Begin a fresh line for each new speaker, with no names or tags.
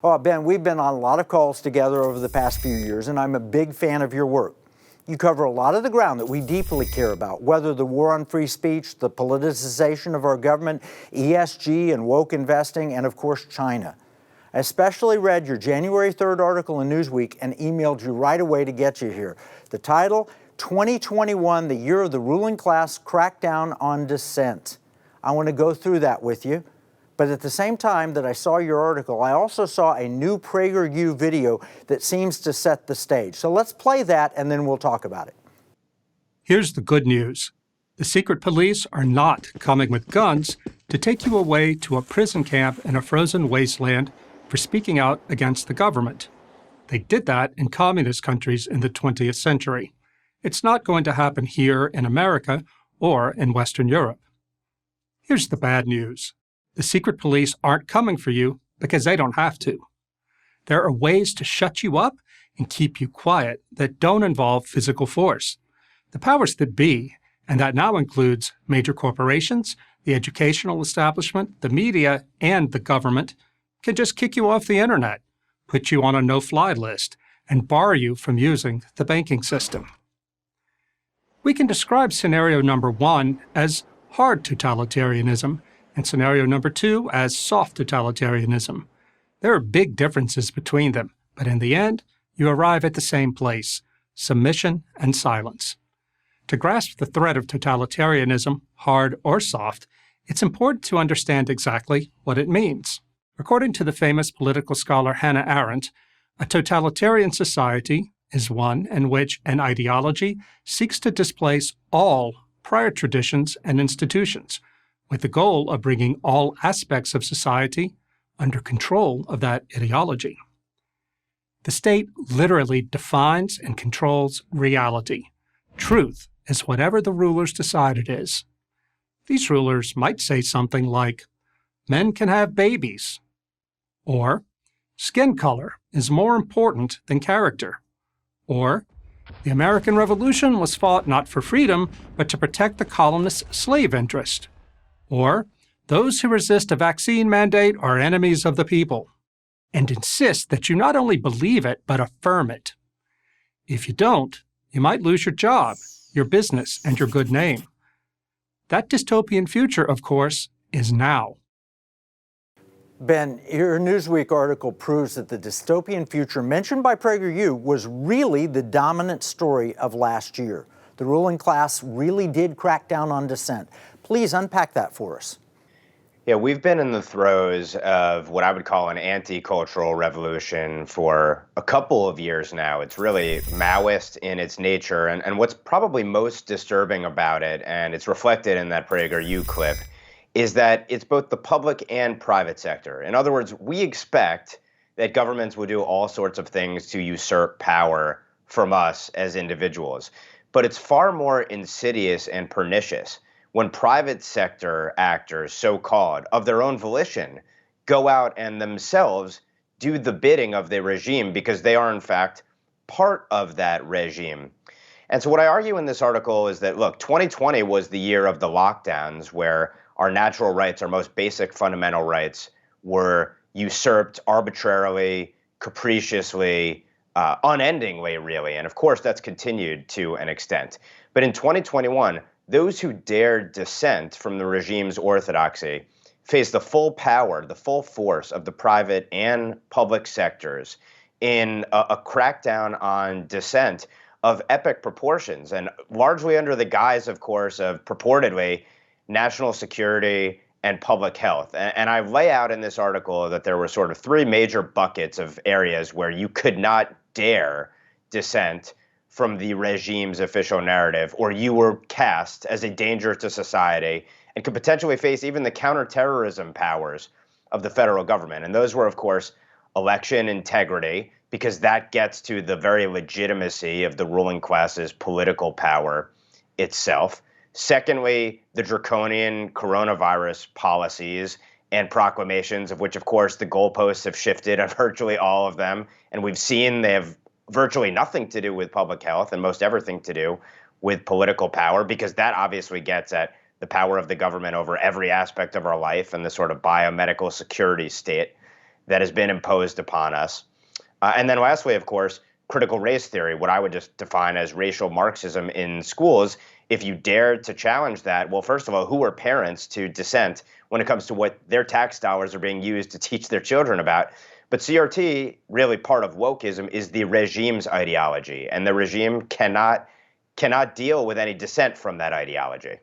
Oh, Ben, we've been on a lot of calls together over the past few years, and I'm a big fan of your work. You cover a lot of the ground that we deeply care about, whether the war on free speech, the politicization of our government, ESG and woke investing, and of course, China. I especially read your January 3rd article in Newsweek and emailed you right away to get you here. The title, 2021, the Year of the Ruling Class, Crackdown on Dissent. I want to go through that with you. But at the same time that I saw your article, I also saw a new PragerU video that seems to set the stage. So let's play that and then we'll talk about it.
Here's the good news. The secret police are not coming with guns to take you away to a prison camp in a frozen wasteland for speaking out against the government. They did that in communist countries in the 20th century. It's not going to happen here in America or in Western Europe. Here's the bad news. The secret police aren't coming for you because they don't have to. There are ways to shut you up and keep you quiet that don't involve physical force. The powers that be, and that now includes major corporations, the educational establishment, the media, and the government, can just kick you off the internet, put you on a no-fly list, and bar you from using the banking system. We can describe scenario number 1 as hard totalitarianism, and scenario number 2 as soft totalitarianism. There are big differences between them, but in the end, you arrive at the same place: submission and silence. To grasp the threat of totalitarianism, hard or soft, it's important to understand exactly what it means. According to the famous political scholar Hannah Arendt, a totalitarian society is one in which an ideology seeks to displace all prior traditions and institutions, with the goal of bringing all aspects of society under control of that ideology. The state literally defines and controls reality. Truth is whatever the rulers decide it is. These rulers might say something like, men can have babies, or skin color is more important than character, or the American Revolution was fought not for freedom, but to protect the colonists' slave interest, or those who resist a vaccine mandate are enemies of the people, and insist that you not only believe it, but affirm it. If you don't, you might lose your job, your business, and your good name. That dystopian future, of course, is now.
Ben, your Newsweek article proves that the dystopian future mentioned by PragerU was really the dominant story of last year. The ruling class really did crack down on dissent. Please unpack that for us.
Yeah, we've been in the throes of what I would call an anti-cultural revolution for a couple of years now. It's really Maoist in its nature. And what's probably most disturbing about it, and it's reflected in that PragerU clip, is that it's both the public and private sector. In other words, we expect that governments will do all sorts of things to usurp power from us as individuals. But it's far more insidious and pernicious when private sector actors, so-called, of their own volition, go out and themselves do the bidding of the regime because they are, in fact, part of that regime. And so what I argue in this article is that, look, 2020 was the year of the lockdowns where our natural rights, our most basic fundamental rights, were usurped arbitrarily, capriciously, unendingly, really. And of course, that's continued to an extent. But in 2021, those who dared dissent from the regime's orthodoxy face the full power, the full force of the private and public sectors in a crackdown on dissent of epic proportions, and largely under the guise, of course, of purportedly national security and public health. And I lay out in this article that there were sort of 3 major buckets of areas where you could not dare dissent from the regime's official narrative, or you were cast as a danger to society and could potentially face even the counterterrorism powers of the federal government. And those were, of course, election integrity, because that gets to the very legitimacy of the ruling class's political power itself. Secondly, the draconian coronavirus policies and proclamations, of which, of course, the goalposts have shifted on virtually all of them. And we've seen they have virtually nothing to do with public health and most everything to do with political power, because that obviously gets at the power of the government over every aspect of our life and the sort of biomedical security state that has been imposed upon us. And then lastly, of course, critical race theory, what I would just define as racial Marxism in schools. If you dare to challenge that, well, first of all, who are parents to dissent when it comes to what their tax dollars are being used to teach their children about? But CRT, really part of wokeism, is the regime's ideology, and the regime cannot deal with any dissent from that ideology.